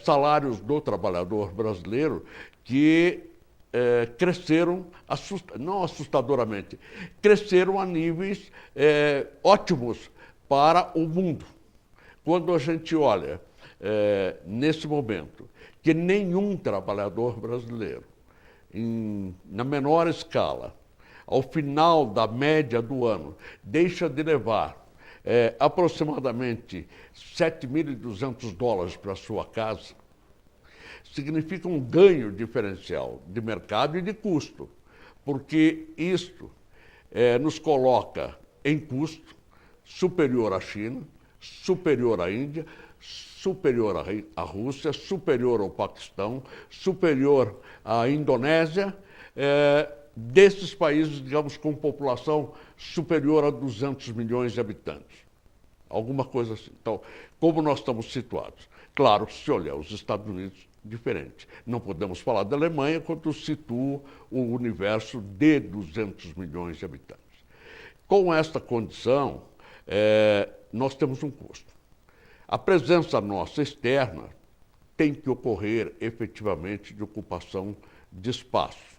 salários do trabalhador brasileiro que cresceram, não assustadoramente, cresceram a níveis ótimos para o mundo. Quando a gente olha, nesse momento, que nenhum trabalhador brasileiro, na menor escala, ao final da média do ano, deixa de levar aproximadamente $7.200 para sua casa, significa um ganho diferencial de mercado e de custo, porque isto nos coloca em custo superior à China, superior à Índia, superior à Rússia, superior ao Paquistão, superior à Indonésia, desses países, digamos, com população superior a 200 milhões de habitantes. Alguma coisa assim. Então, como nós estamos situados? Claro, se olhar os Estados Unidos, diferente. Não podemos falar da Alemanha quando situa o universo de 200 milhões de habitantes. Com esta condição, nós temos um custo. A presença nossa externa tem que ocorrer efetivamente de ocupação de espaço.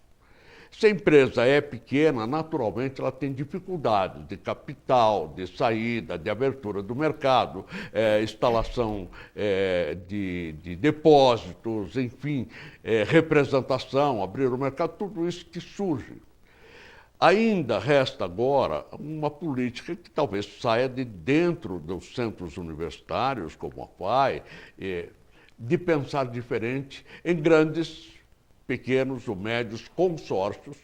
Se a empresa é pequena, naturalmente ela tem dificuldades de capital, de saída, de abertura do mercado, instalação de depósitos, enfim, representação, abrir o mercado, tudo isso que surge. Ainda resta agora uma política que talvez saia de dentro dos centros universitários, como a FAI, de pensar diferente em grandes, pequenos ou médios consórcios,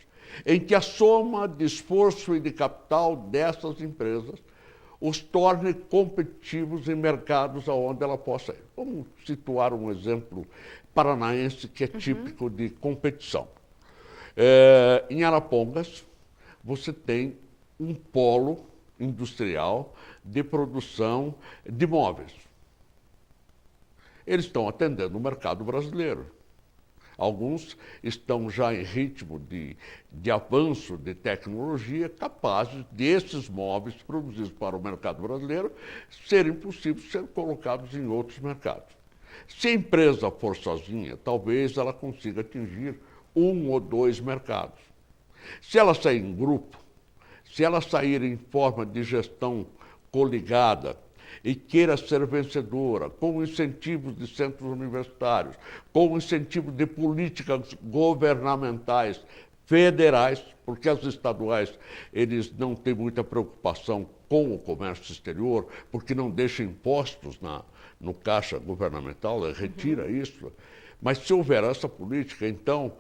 em que a soma de esforço e de capital dessas empresas os torne competitivos em mercados onde ela possa ir. Vamos situar um exemplo paranaense que é típico de competição. Em Arapongas, você tem um polo industrial de produção de móveis. Eles estão atendendo o mercado brasileiro. Alguns estão já em ritmo de avanço de tecnologia capazes desses móveis produzidos para o mercado brasileiro serem possíveis ser colocados em outros mercados. Se a empresa for sozinha, talvez ela consiga atingir 1 ou 2 mercados. Se ela sair em grupo, se ela sair em forma de gestão coligada, e queira ser vencedora, com incentivos de centros universitários, com incentivos de políticas governamentais federais, porque as estaduais eles não têm muita preocupação com o comércio exterior, porque não deixam impostos no caixa governamental, retira isso. Mas se houver essa política, então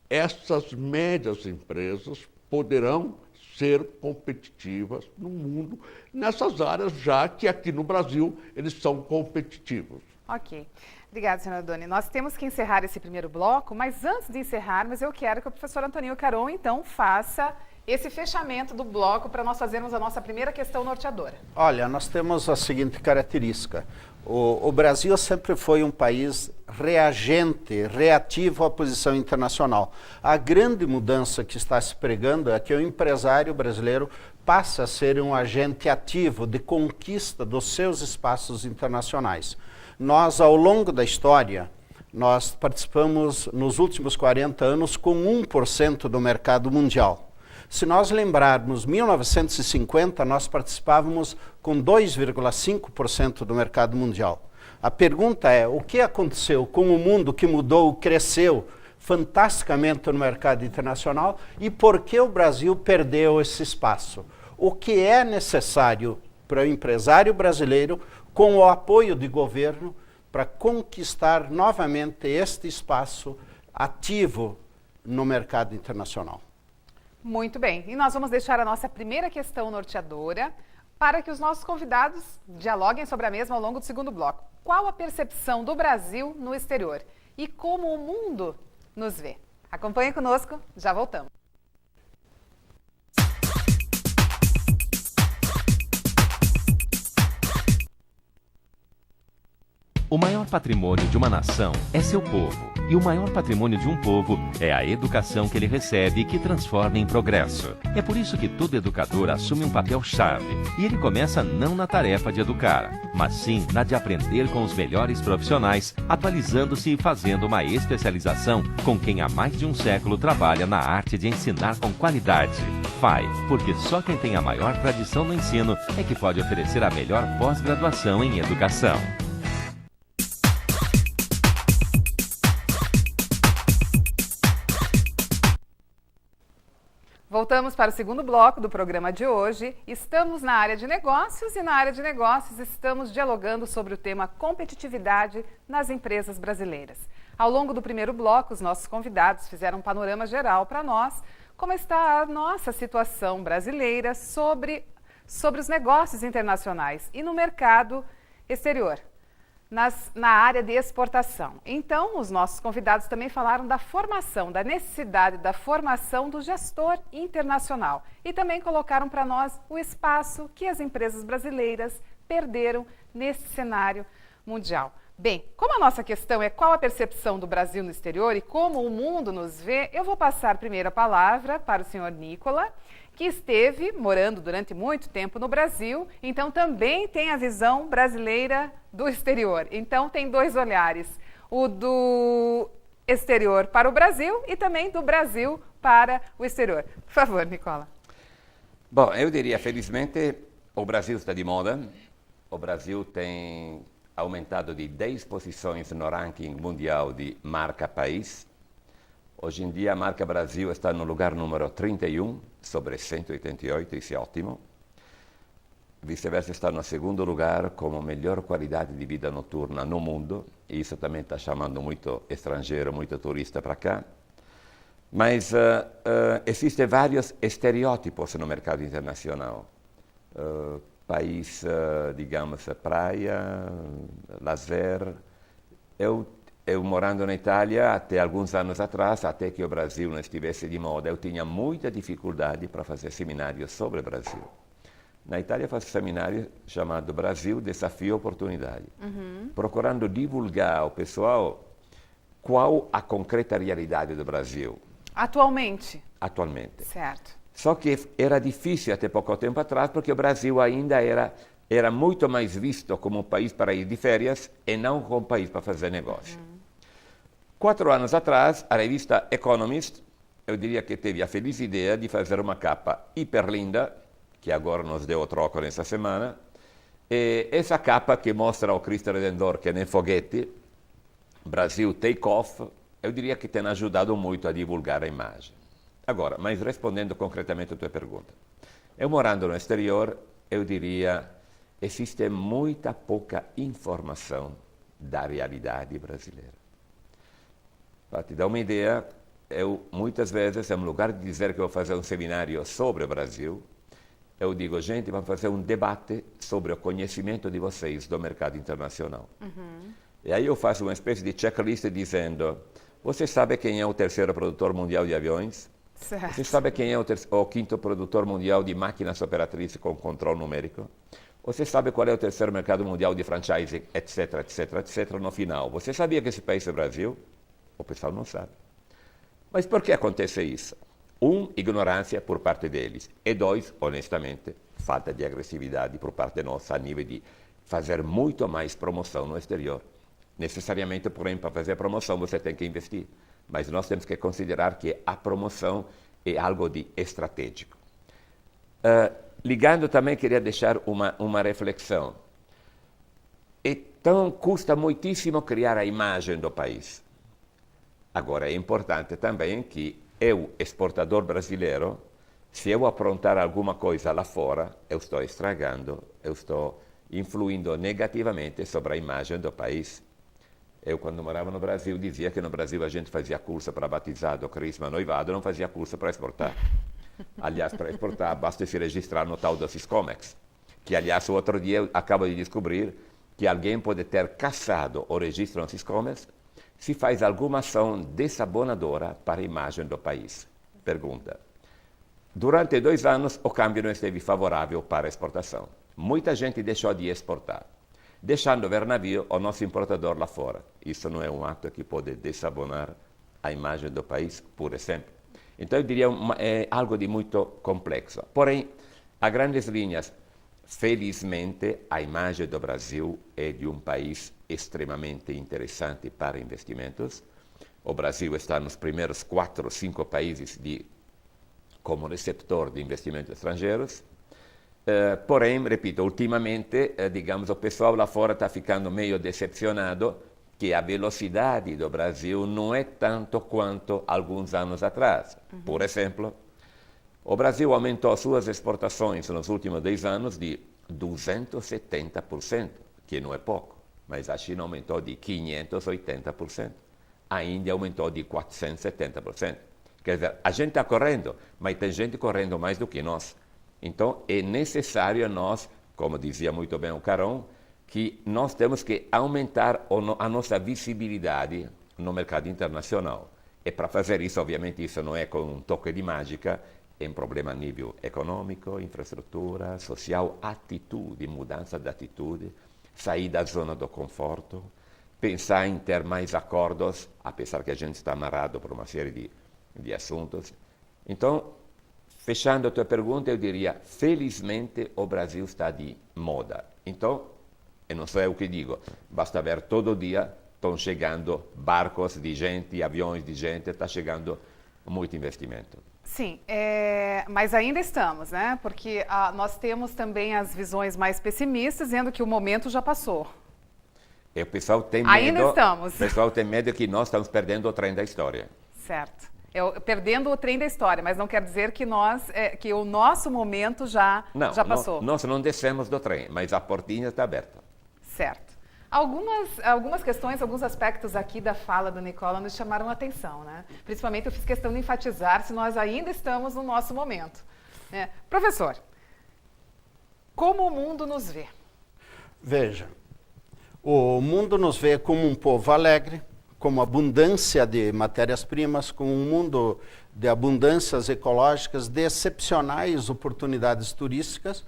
essas médias empresas poderão ser competitivas no mundo, nessas áreas, já que aqui no Brasil eles são competitivos. Ok. Obrigada, senhora Doni. Nós temos que encerrar esse primeiro bloco, mas antes de encerrarmos, eu quero que o professor Antoninho Caron, então, faça esse fechamento do bloco para nós fazermos a nossa primeira questão norteadora. Olha, nós temos a seguinte característica. O Brasil sempre foi um país reagente, reativo à posição internacional. A grande mudança que está se pregando é que o empresário brasileiro passa a ser um agente ativo de conquista dos seus espaços internacionais. Nós, ao longo da história, nós participamos nos últimos 40 anos com 1% do mercado mundial. Se nós lembrarmos, 1950, nós participávamos com 2,5% do mercado mundial. A pergunta é, o que aconteceu com o mundo que mudou, cresceu fantasticamente no mercado internacional e por que o Brasil perdeu esse espaço? O que é necessário para o empresário brasileiro, com o apoio do governo, para conquistar novamente este espaço ativo no mercado internacional? Muito bem, e nós vamos deixar a nossa primeira questão norteadora para que os nossos convidados dialoguem sobre a mesma ao longo do segundo bloco. Qual a percepção do Brasil no exterior e como o mundo nos vê? Acompanhe conosco, já voltamos. O maior patrimônio de uma nação é seu povo. E o maior patrimônio de um povo é a educação que ele recebe e que transforma em progresso. É por isso que todo educador assume um papel-chave. E ele começa não na tarefa de educar, mas sim na de aprender com os melhores profissionais, atualizando-se e fazendo uma especialização com quem há mais de um século trabalha na arte de ensinar com qualidade. FAI, porque só quem tem a maior tradição no ensino é que pode oferecer a melhor pós-graduação em educação. Voltamos para o segundo bloco do programa de hoje. Estamos na área de negócios e na área de negócios estamos dialogando sobre o tema competitividade nas empresas brasileiras. Ao longo do primeiro bloco, os nossos convidados fizeram um panorama geral para nós, como está a nossa situação brasileira sobre os negócios internacionais e no mercado exterior. Na área de exportação. Então, os nossos convidados também falaram da formação, da necessidade da formação do gestor internacional e também colocaram para nós o espaço que as empresas brasileiras perderam nesse cenário mundial. Bem, como a nossa questão é qual a percepção do Brasil no exterior e como o mundo nos vê, eu vou passar primeiro a palavra para o senhor Nicola, que esteve morando durante muito tempo no Brasil, então também tem a visão brasileira do exterior. Então tem dois olhares, o do exterior para o Brasil e também do Brasil para o exterior. Por favor, Nicola. Bom, eu diria, felizmente, o Brasil está de moda. O Brasil tem aumentado de 10 posições no ranking mundial de marca país. Hoje em dia a marca Brasil está no lugar número 31 sobre 188, isso é ótimo. Vice-versa está no segundo lugar como melhor qualidade de vida noturna no mundo, e isso também está chamando muito estrangeiro, muito turista para cá. Mas existem vários estereótipos no mercado internacional. País, digamos, praia, lazer. Eu morando na Itália, até alguns anos atrás, até que o Brasil não estivesse de moda, eu tinha muita dificuldade para fazer seminários sobre o Brasil. Na Itália eu faço um seminário chamado Brasil, Desafio e Oportunidade, procurando divulgar ao pessoal qual a concreta realidade do Brasil. Atualmente? Atualmente. Certo. Só que era difícil até pouco tempo atrás, porque o Brasil ainda era muito mais visto como um país para ir de férias e não como um país para fazer negócio. 4 anos atrás, a revista Economist, eu diria que teve a feliz ideia de fazer uma capa hiper linda, que agora nos deu o troco nessa semana, e essa capa que mostra o Cristo Redentor que nem foguete, Brasil Take Off, eu diria que tem ajudado muito a divulgar a imagem. Agora, mas respondendo concretamente a tua pergunta, eu morando no exterior, eu diria, existe muita pouca informação da realidade brasileira. Para te dar uma ideia, eu muitas vezes, em lugar de dizer que vou fazer um seminário sobre o Brasil, eu digo, gente, vamos fazer um debate sobre o conhecimento de vocês do mercado internacional. E aí eu faço uma espécie de checklist dizendo, você sabe quem é o terceiro produtor mundial de aviões? Certo. Você sabe quem é o quinto produtor mundial de máquinas operatrices com controle numérico? Você sabe qual é o terceiro mercado mundial de franchising, etc, etc, etc, no final. Você sabia que esse país é o Brasil? O pessoal não sabe. Mas por que acontece isso? 1, ignorância por parte deles. E 2, honestamente, falta de agressividade por parte nossa a nível de fazer muito mais promoção no exterior. Necessariamente, porém, para fazer promoção você tem que investir. Mas nós temos que considerar que a promoção é algo de estratégico. Ligando também, queria deixar uma reflexão. Então, custa muitíssimo criar a imagem do país. Agora, é importante também que eu, exportador brasileiro, se eu aprontar alguma coisa lá fora, eu estou estragando, eu estou influindo negativamente sobre a imagem do país. Eu, quando morava no Brasil, dizia que no Brasil a gente fazia curso para batizado, crisma, noivado, não fazia curso para exportar. Aliás, para exportar, basta se registrar no tal do Siscomex, que, aliás, o outro dia eu acabo de descobrir que alguém pode ter cassado o registro no Siscomex se faz alguma ação desabonadora para a imagem do país. Pergunta. Durante 2 anos, o câmbio não esteve favorável para a exportação. Muita gente deixou de exportar. deixando ver navio o nosso importador lá fora. Isso não é um ato que pode desabonar a imagem do país, por exemplo. Então, eu diria é algo de muito complexo. Porém, a grandes linhas, felizmente, a imagem do Brasil é de um país extremamente interessante para investimentos. O Brasil está nos primeiros 4 ou 5 países como receptor de investimentos estrangeiros. Porém, repito, ultimamente, digamos, o pessoal lá fora está ficando meio decepcionado que a velocidade do Brasil não é tanto quanto alguns anos atrás. Por exemplo, o Brasil aumentou suas exportações nos últimos 10 anos de 270%, que não é pouco, mas a China aumentou de 580%. A Índia aumentou de 470%. Quer dizer, a gente está correndo, mas tem gente correndo mais do que nós. Então, é necessário nós, como dizia muito bem o Caron, que nós temos que aumentar a nossa visibilidade no mercado internacional. E para fazer isso, obviamente, isso não é com um toque de mágica, é um problema a nível econômico, infraestrutura, social, atitude, mudança de atitude, sair da zona do conforto, pensar em ter mais acordos, apesar que a gente está amarrado por uma série de assuntos. Então, fechando a tua pergunta, eu diria, felizmente o Brasil está de moda. Então, e não sou eu que digo, basta ver todo dia, estão chegando barcos de gente, aviões de gente, está chegando muito investimento. Sim, mas ainda estamos, né? Porque nós temos também as visões mais pessimistas, dizendo que o momento já passou. E o pessoal tem medo. Ainda estamos. O pessoal tem medo que nós estamos perdendo o trem da história. Certo. Perdendo o trem da história, mas não quer dizer que que o nosso momento já passou. Nós não descemos do trem, mas a portinha está aberta. Certo. Algumas questões, alguns aspectos aqui da fala do Nicola nos chamaram a atenção, né? Principalmente eu fiz questão de enfatizar se nós ainda estamos no nosso momento. Né? Professor, como o mundo nos vê? Veja, o mundo nos vê como um povo alegre, como abundância de matérias-primas, como um mundo de abundâncias ecológicas, de excepcionais oportunidades turísticas,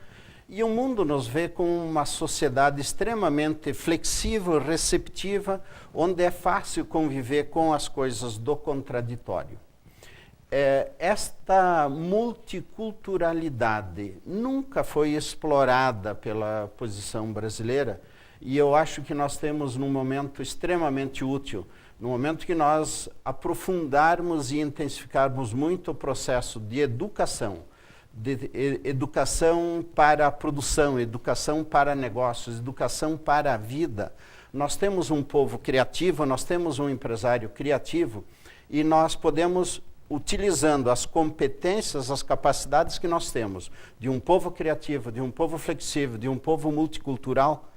e o mundo nos vê como uma sociedade extremamente flexível, receptiva, onde é fácil conviver com as coisas do contraditório. Esta multiculturalidade nunca foi explorada pela posição brasileira, e eu acho que nós temos num momento extremamente útil, no momento que nós aprofundarmos e intensificarmos muito o processo de educação para a produção, educação para negócios, educação para a vida. Nós temos um povo criativo, nós temos um empresário criativo e nós podemos, utilizando as competências, as capacidades que nós temos de um povo criativo, de um povo flexível, de um povo multicultural,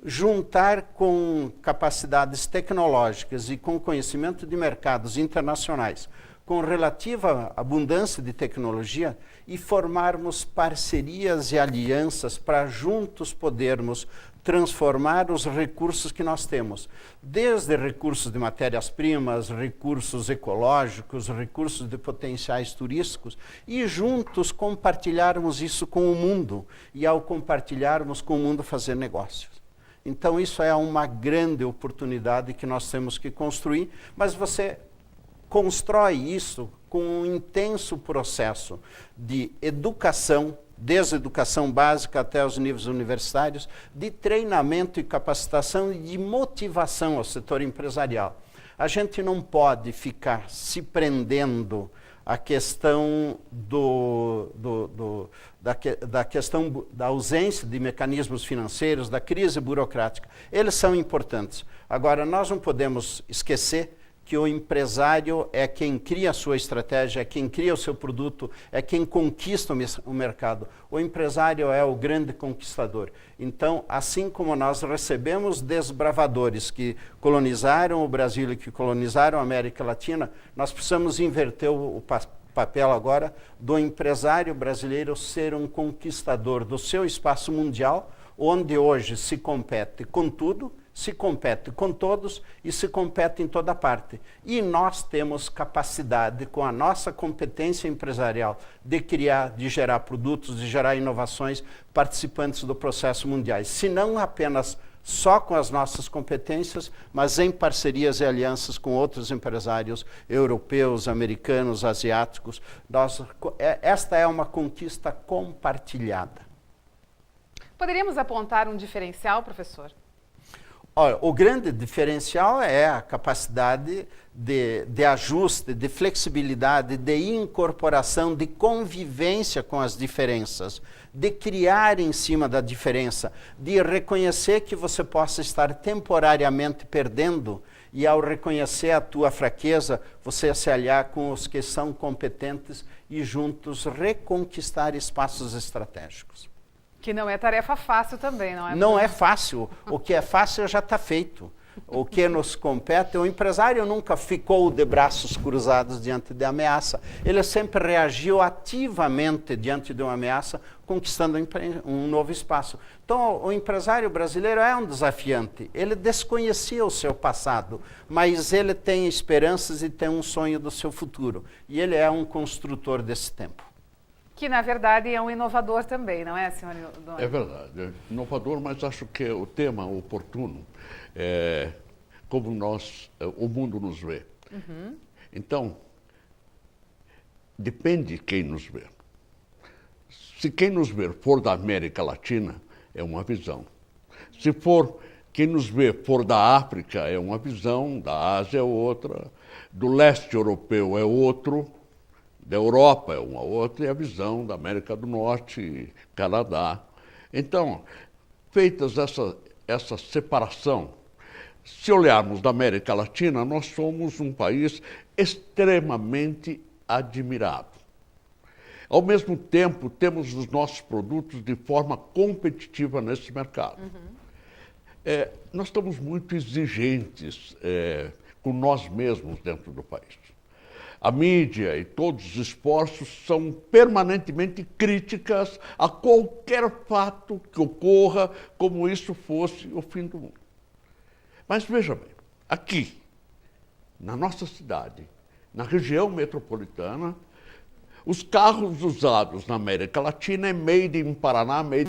juntar com capacidades tecnológicas e com conhecimento de mercados internacionais, com relativa abundância de tecnologia, e formarmos parcerias e alianças para juntos podermos transformar os recursos que nós temos, desde recursos de matérias-primas, recursos ecológicos, recursos de potenciais turísticos, e juntos compartilharmos isso com o mundo, e ao compartilharmos com o mundo fazer negócios. Então isso é uma grande oportunidade que nós temos que construir, mas você constrói isso com um intenso processo de educação, desde a educação básica até os níveis universitários, de treinamento e capacitação e de motivação ao setor empresarial. A gente não pode ficar se prendendo à questão da questão da ausência de mecanismos financeiros, da crise burocrática. Eles são importantes. Agora, nós não podemos esquecer que o empresário é quem cria a sua estratégia, é quem cria o seu produto, é quem conquista o mercado. O empresário é o grande conquistador. Então, assim como nós recebemos desbravadores que colonizaram o Brasil e que colonizaram a América Latina, nós precisamos inverter o papel agora do empresário brasileiro ser um conquistador do seu espaço mundial, onde hoje se compete com tudo, se compete com todos e se compete em toda parte. E nós temos capacidade, com a nossa competência empresarial, de criar, de gerar produtos, de gerar inovações participantes do processo mundial. Se não apenas só com as nossas competências, mas em parcerias e alianças com outros empresários europeus, americanos, asiáticos. Esta é uma conquista compartilhada. Poderíamos apontar um diferencial, professor? Olha, o grande diferencial é a capacidade de ajuste, de flexibilidade, de incorporação, de convivência com as diferenças, de criar em cima da diferença, de reconhecer que você possa estar temporariamente perdendo e ao reconhecer a tua fraqueza, você se aliar com os que são competentes e juntos reconquistar espaços estratégicos. Que não é tarefa fácil também, não é? Não é fácil. O que é fácil já está feito. O que nos compete, o empresário nunca ficou de braços cruzados diante de ameaça. Ele sempre reagiu ativamente diante de uma ameaça, conquistando um novo espaço. Então, o empresário brasileiro é um desafiante. Ele desconhecia o seu passado, mas ele tem esperanças e tem um sonho do seu futuro. E ele é um construtor desse tempo. Que, na verdade, é um inovador também, não é, senhor Doni? É verdade, é inovador, mas acho que é o tema oportuno é como o mundo nos vê. Então, depende de quem nos vê. Se quem nos vê for da América Latina, é uma visão. Se quem nos vê for da África, é uma visão, da Ásia é outra, do leste europeu é outro, da Europa é uma outra, e a visão da América do Norte, Canadá. Então, feitas essa separação, se olharmos da América Latina, nós somos um país extremamente admirado. Ao mesmo tempo, temos os nossos produtos de forma competitiva nesse mercado. Nós estamos muito exigentes com nós mesmos dentro do país. A mídia e todos os esforços são permanentemente críticas a qualquer fato que ocorra, como isso fosse o fim do mundo. Mas veja bem, aqui, na nossa cidade, na região metropolitana, os carros usados na América Latina é made in Paraná, made